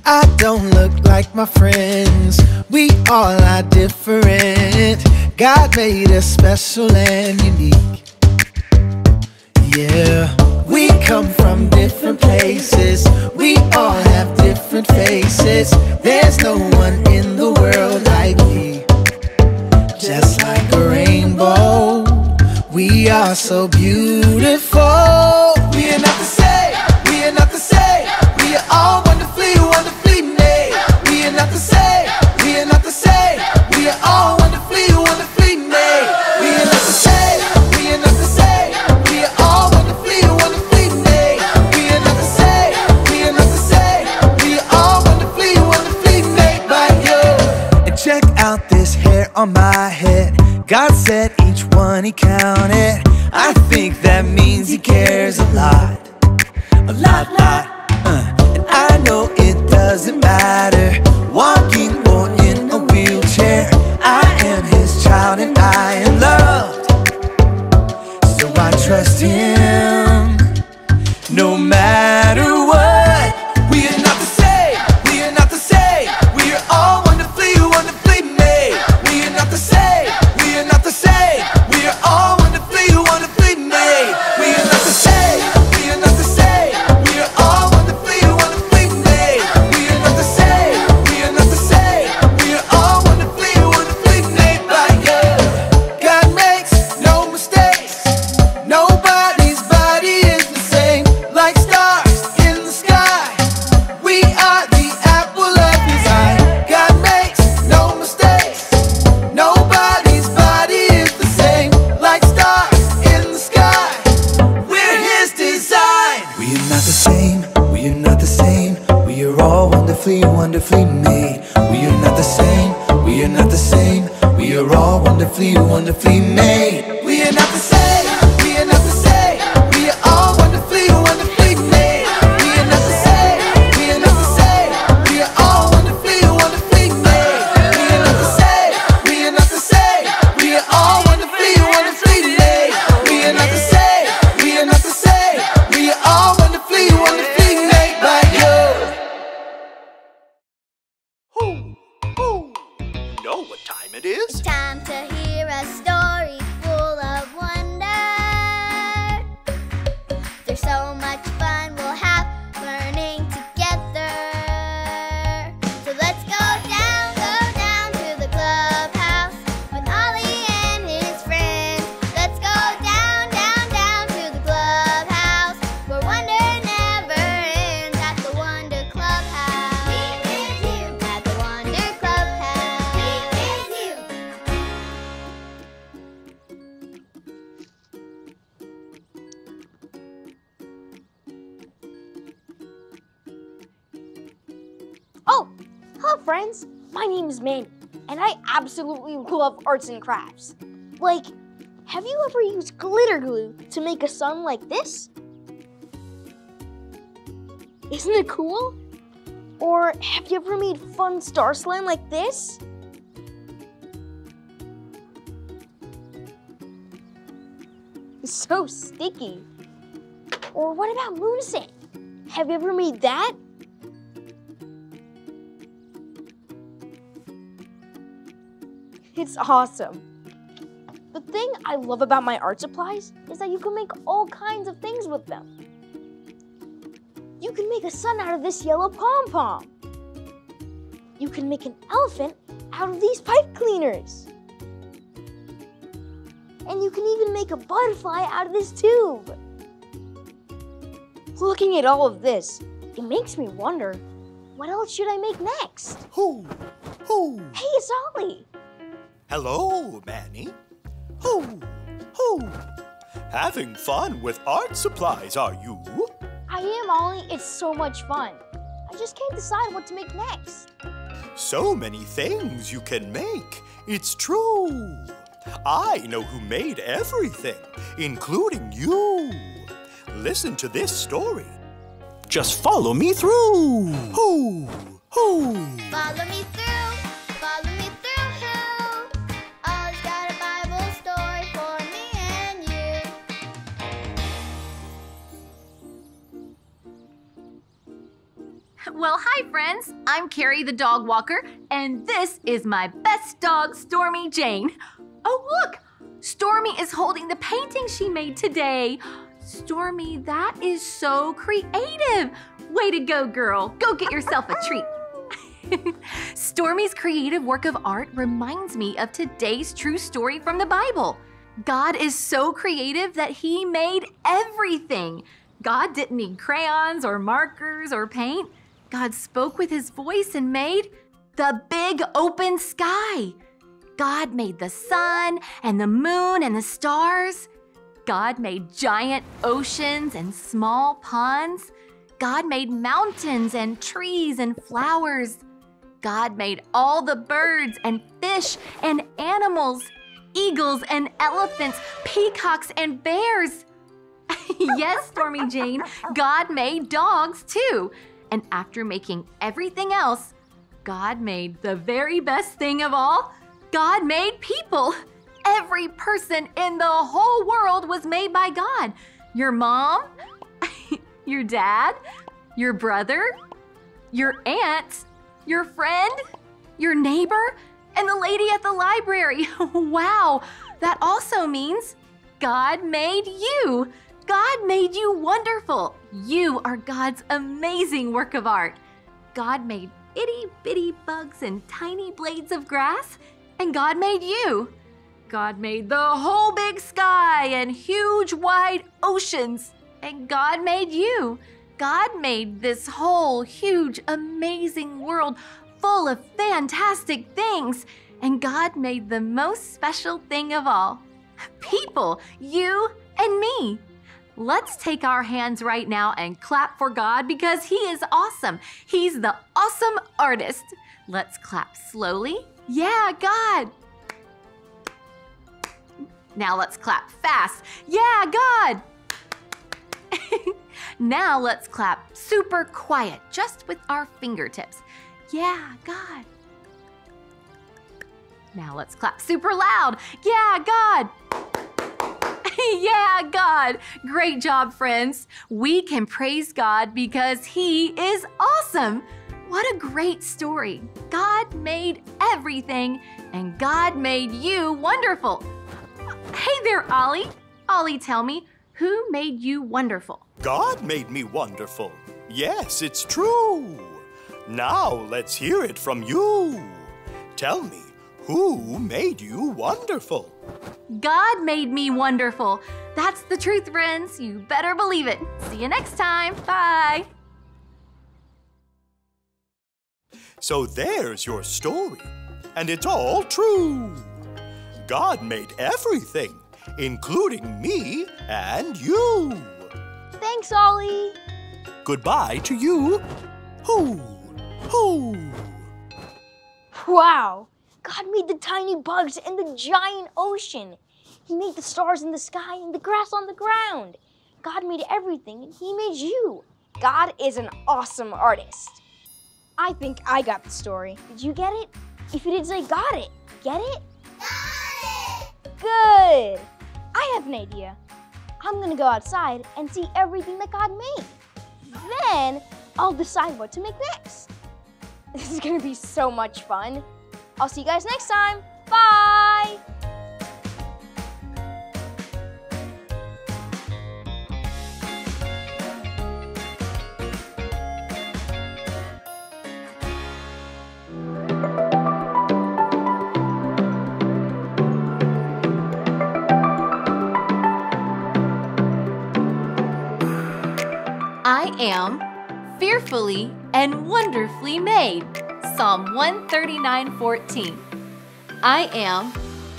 I don't look like my friends. We all are different. God made us special and unique. Yeah, we come from different places. We all have different faces. There's no one in the world like me. Just like a rainbow, we are so beautiful. We are not the same, we are not the same. We are all wonderfully, wonderfully made. We are not the same, we are not the same. We are all wonderfully, wonderfully made. We are not the same, we are not the same. We are all wonderfully, wonderfully made. We are not the same, we are not the same. We are all wonderfully, wonderfully made by you. And check out this hair on my head. God said each one he counted. I think that means he cares a lot. A lot, lot. And I know it doesn't matter, walking or in a wheelchair. I am his child and I am loved. So I trust him, no matter what. We are not the same, we are not the same. We are all wonderfully, wonderfully made. We are not the same, we are not the same. We are all wonderfully, wonderfully made. We are not the same, we are not the same. We are all wonderfully, wonderfully made. We are not the same, we are not the same. We are all wonderfully, wonderfully made by you. God makes no mistakes. Nobody's body is the same. Like stars in the sky, we are the apple of his eye. God makes no mistakes. Nobody's body is the same. Like stars in the sky, we're his design. We are not the same, we are not the same. We are all wonderfully, wonderfully made. We are not the same, we are not the same. We are all wonderfully, wonderfully made. We are not the same, we are not the same. We are all wonderfully, wonderfully made. We are not the same, we are not the same. We are all wonderfully, wonderfully made. We are not the same, we are not the same. We are all wonderfully, wonderfully made. We are not the same, we are not the same. We are all wonderfully, wonderfully made by you. You know what time it is? It's time to hear a story full of wonder. There's so much fun we'll have learning together. So let's go down to the clubhouse with Ollie and his friends. Let's go down to the clubhouse where wonder never ends at the Wonder Clubhouse. At the Wonder Clubhouse. Oh, hello friends. My name is Manny, and I absolutely love arts and crafts. Like, have you ever used glitter glue to make a sun like this? Isn't it cool? Or have you ever made fun star slime like this? It's so sticky. Or what about moon sand? Have you ever made that? It's awesome. The thing I love about my art supplies is that you can make all kinds of things with them. You can make a sun out of this yellow pom-pom. You can make an elephant out of these pipe cleaners. And you can even make a butterfly out of this tube. Looking at all of this, it makes me wonder, what else should I make next? Who? Hey, it's Ollie. Hello, Manny. Who? Having fun with art supplies, are you? I am, Ollie. It's so much fun. I just can't decide what to make next. So many things you can make. It's true. I know who made everything, including you. Listen to this story. Just follow me through. Who? Follow me through, follow me through, who? Ollie's got a Bible story for me and you. Well, hi friends, I'm Carrie the dog walker, and this is my best dog, Stormy Jane. Oh look, Stormy is holding the painting she made today. Stormy, that is so creative. Way to go, girl. Go get yourself a treat. Stormy's creative work of art reminds me of today's true story from the Bible. God is so creative that He made everything. God didn't need crayons or markers or paint. God spoke with His voice and made the big open sky. God made the sun and the moon and the stars. God made giant oceans and small ponds. God made mountains and trees and flowers. God made all the birds and fish and animals, eagles and elephants, peacocks and bears. Yes, Stormy Jane, God made dogs too. And after making everything else, God made the very best thing of all. God made people. Every person in the whole world was made by God. Your mom, your dad, your brother, your aunt, your friend, your neighbor, and the lady at the library. Wow, that also means God made you. God made you wonderful. You are God's amazing work of art. God made itty bitty bugs and tiny blades of grass, and God made you. God made the whole big sky and huge wide oceans, and God made you. God made this whole huge amazing world full of fantastic things, and God made the most special thing of all. People, you and me. Let's take our hands right now and clap for God because He is awesome. He's the awesome artist. Let's clap slowly. Yeah, God. Now let's clap fast. Yeah, God. Now let's clap super quiet, just with our fingertips. Yeah, God. Now let's clap super loud. Yeah, God. Yeah, God. Great job, friends. We can praise God because He is awesome. What a great story. God made everything, and God made you wonderful. Hey there, Ollie. Ollie, tell me, who made you wonderful? God made me wonderful. Yes, it's true. Now let's hear it from you. Tell me, who made you wonderful? God made me wonderful. That's the truth, friends. You better believe it. See you next time. Bye. So there's your story, and it's all true. God made everything, including me and you. Thanks, Ollie. Goodbye to you. Hoo, hoo. Wow. God made the tiny bugs and the giant ocean. He made the stars in the sky and the grass on the ground. God made everything, and He made you. God is an awesome artist. I think I got the story. Did you get it? If you did, say got it. Get it? Got it! Good. I have an idea. I'm gonna go outside and see everything that God made. Then I'll decide what to make next. This is gonna be so much fun. I'll see you guys next time. Bye! I am fearfully and wonderfully made. Psalm 139:14. I am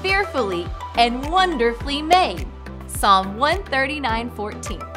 fearfully and wonderfully made. Psalm 139:14.